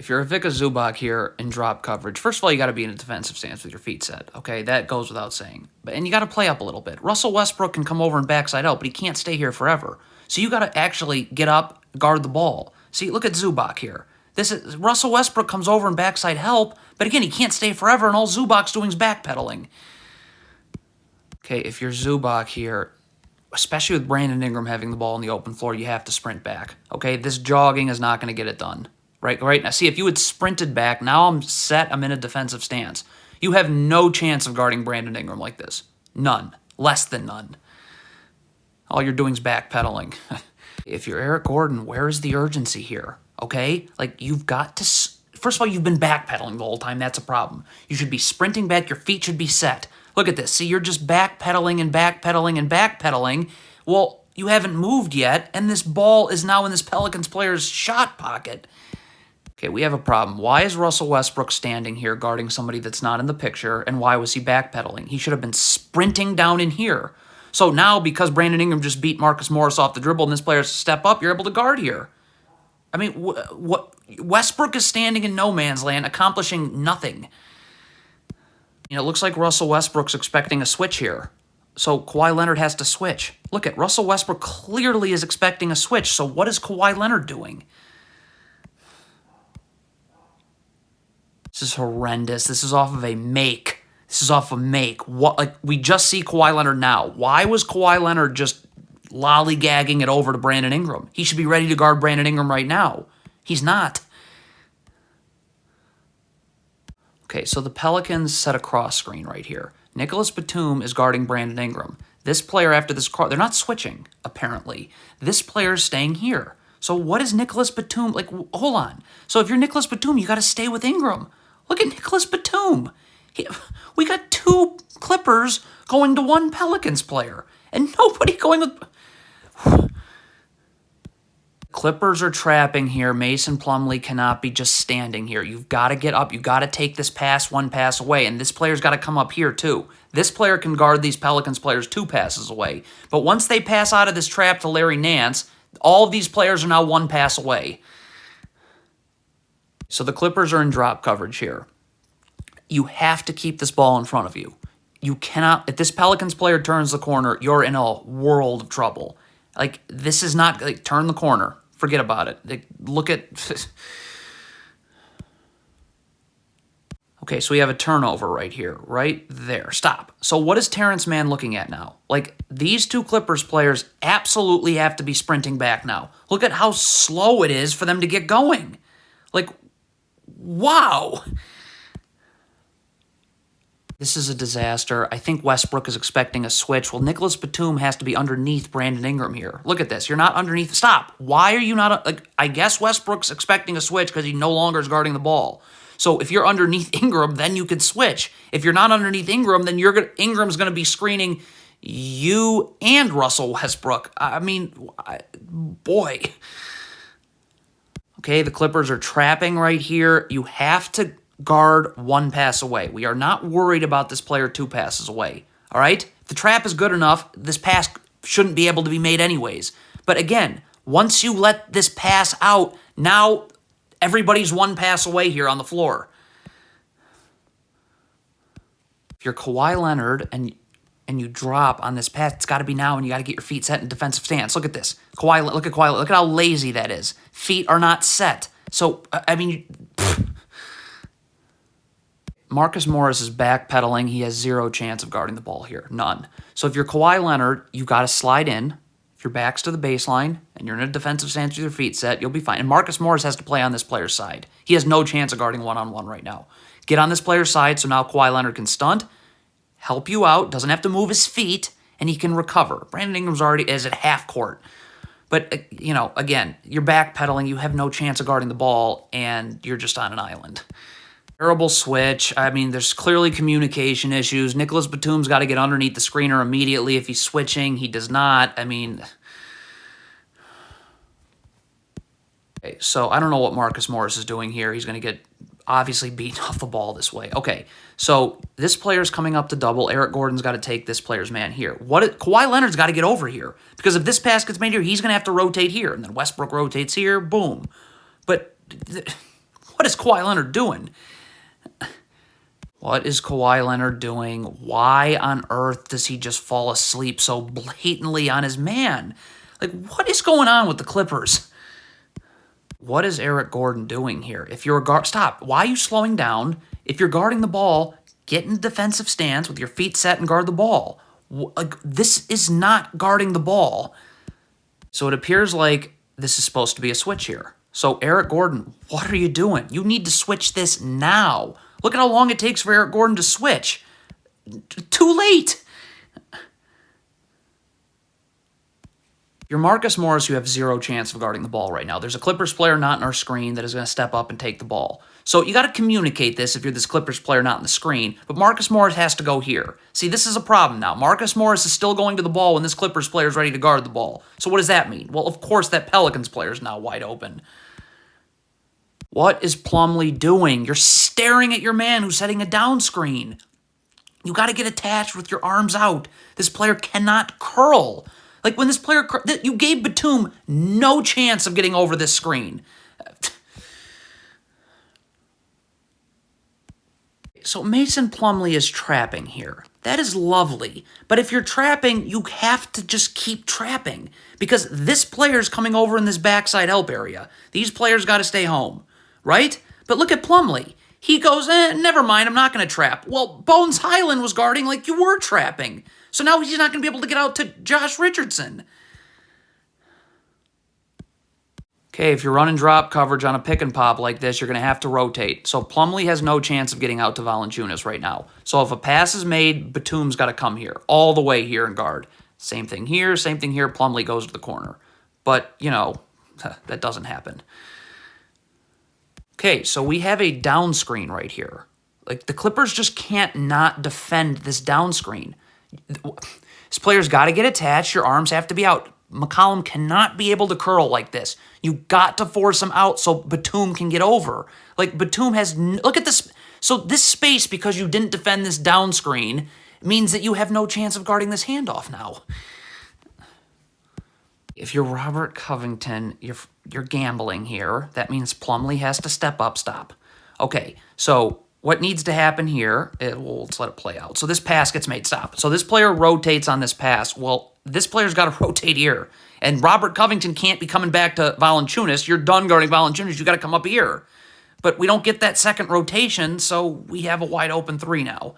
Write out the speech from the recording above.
If you're a Vika Zubac here in drop coverage, first of all, you got to be in a defensive stance with your feet set, okay? That goes without saying. And you got to play up a little bit. Russell Westbrook can come over and backside out, but he can't stay here forever. So you got to actually get up, guard the ball. See, look at Zubac here. Russell Westbrook comes over and backside help, but again, he can't stay forever, and all Zubac's doing is backpedaling. Okay, if you're Zubac here, especially with Brandon Ingram having the ball on the open floor, you have to sprint back. Okay, this jogging is not going to get it done. Right now, see, if you had sprinted back, now I'm in a defensive stance. You have no chance of guarding Brandon Ingram like this. None. Less than none. All you're doing is backpedaling. If you're Eric Gordon, where is the urgency here? Okay? Like, you've got to... First of all, you've been backpedaling the whole time. That's a problem. You should be sprinting back. Your feet should be set. Look at this. See, you're just backpedaling and backpedaling and backpedaling. Well, you haven't moved yet, and this ball is now in this Pelicans player's shot pocket. Okay, we have a problem. Why is Russell Westbrook standing here guarding somebody that's not in the picture, and why was he backpedaling? He should have been sprinting down in here. So now, because Brandon Ingram just beat Marcus Morris off the dribble and this player has to step up, you're able to guard here. I mean, Westbrook is standing in no man's land, accomplishing nothing. You know, it looks like Russell Westbrook's expecting a switch here. So Kawhi Leonard has to switch. Look at Russell Westbrook clearly is expecting a switch. So what is Kawhi Leonard doing? This is horrendous. This is off of a make. This is off a make. What? Like, we just see Kawhi Leonard now. Why was Kawhi Leonard just lollygagging it over to Brandon Ingram? He should be ready to guard Brandon Ingram right now. He's not. Okay, so the Pelicans set a cross screen right here. Nicholas Batum is guarding Brandon Ingram. This player after this cross, they're not switching, apparently. This player is staying here. So what is Nicholas Batum? Like, hold on. So if you're Nicholas Batum, you got to stay with Ingram. Look at Nicholas Batum. We got two Clippers going to one Pelicans player, and nobody going with... Clippers are trapping here. Mason Plumlee cannot be just standing here. You've got to get up. You've got to take this pass one pass away, and this player's got to come up here too. This player can guard these Pelicans players two passes away. But once they pass out of this trap to Larry Nance, all of these players are now one pass away. So the Clippers are in drop coverage here. You have to keep this ball in front of you. You cannot... If this Pelicans player turns the corner, you're in a world of trouble. Like, this is not... Like, turn the corner. Forget about it. Like, look at... Okay, so we have a turnover right here. Right there. Stop. So what is Terrence Mann looking at now? Like, these two Clippers players absolutely have to be sprinting back now. Look at how slow it is for them to get going. Like, wow. This is a disaster. I think Westbrook is expecting a switch. Well, Nicholas Batum has to be underneath Brandon Ingram here. Look at this. You're not underneath. Stop. Why are you not... Like, I guess Westbrook's expecting a switch because he no longer is guarding the ball. So if you're underneath Ingram, then you could switch. If you're not underneath Ingram, then Ingram's going to be screening you and Russell Westbrook. I mean, boy. Okay, the Clippers are trapping right here. You have to guard one pass away. We are not worried about this player two passes away. All right? If the trap is good enough, this pass shouldn't be able to be made anyways. But again, once you let this pass out, now everybody's one pass away here on the floor. If you're Kawhi Leonard and you drop on this pass, it's got to be now, and you got to get your feet set in defensive stance. Look at this. Look at Kawhi. Look at how lazy that is. Feet are not set. So, I mean... Marcus Morris is backpedaling. He has zero chance of guarding the ball here. None. So if you're Kawhi Leonard, you got to slide in. If your back's to the baseline and you're in a defensive stance with your feet set, you'll be fine. And Marcus Morris has to play on this player's side. He has no chance of guarding one-on-one right now. Get on this player's side so now Kawhi Leonard can stunt, help you out, doesn't have to move his feet, and he can recover. Brandon Ingram's already is at half court. But, you know, again, you're backpedaling. You have no chance of guarding the ball, and you're just on an island. Terrible switch. I mean, there's clearly communication issues. Nicholas Batum's got to get underneath the screener immediately. If he's switching, he does not. I mean... Okay, so I don't know what Marcus Morris is doing here. He's going to get obviously beaten off the ball this way. Okay, so this player's coming up to double. Eric Gordon's got to take this player's man here. Kawhi Leonard's got to get over here. Because if this pass gets made here, he's going to have to rotate here. And then Westbrook rotates here. Boom. But... What is Kawhi Leonard doing? What is Kawhi Leonard doing? Why on earth does he just fall asleep so blatantly on his man? Like, what is going on with the Clippers? What is Eric Gordon doing here? If you're a guard, stop. Why are you slowing down? If you're guarding the ball, get in a defensive stance with your feet set and guard the ball. Like, this is not guarding the ball. So it appears like this is supposed to be a switch here. So Eric Gordon, what are you doing? You need to switch this now. Look at how long it takes for Eric Gordon to switch. Too late. You're Marcus Morris, you have zero chance of guarding the ball right now. There's a Clippers player not in our screen that is going to step up and take the ball. So you got to communicate this if you're this Clippers player not in the screen, but Marcus Morris has to go here. See, this is a problem now. Marcus Morris is still going to the ball when this Clippers player is ready to guard the ball. So what does that mean? Well, of course, that Pelicans player is now wide open. What is Plumlee doing? You're staring at your man who's setting a down screen. You got to get attached with your arms out. This player cannot curl. Like when this player, you gave Batum no chance of getting over this screen. So Mason Plumlee is trapping here. That is lovely. But if you're trapping, you have to just keep trapping because this player's coming over in this backside help area. These players got to stay home, right? But look at Plumlee. He goes, never mind, I'm not going to trap. Well, Bones Highland was guarding like you were trapping. So now he's not going to be able to get out to Josh Richardson. Okay, if you're running drop coverage on a pick and pop like this, you're going to have to rotate. So Plumlee has no chance of getting out to Valanciunas right now. So if a pass is made, Batum's got to come here, all the way here and guard. Same thing here, Plumlee goes to the corner. But, you know, that doesn't happen. Okay, so we have a down screen right here. Like, the Clippers just can't not defend this down screen. This player's got to get attached. Your arms have to be out. McCollum cannot be able to curl like this. You got to force him out so Batum can get over. Like, Batum has... Look at this. So this space, because you didn't defend this down screen, means that you have no chance of guarding this handoff now. If you're Robert Covington, you're gambling here. That means Plumlee has to step up, stop. Okay, so what needs to happen here, well, let's let it play out. So this pass gets made, stop. So this player rotates on this pass. Well, this player's got to rotate here. And Robert Covington can't be coming back to Valanciunas. You're done guarding Valanciunas. You got to come up here. But we don't get that second rotation, so we have a wide open three now.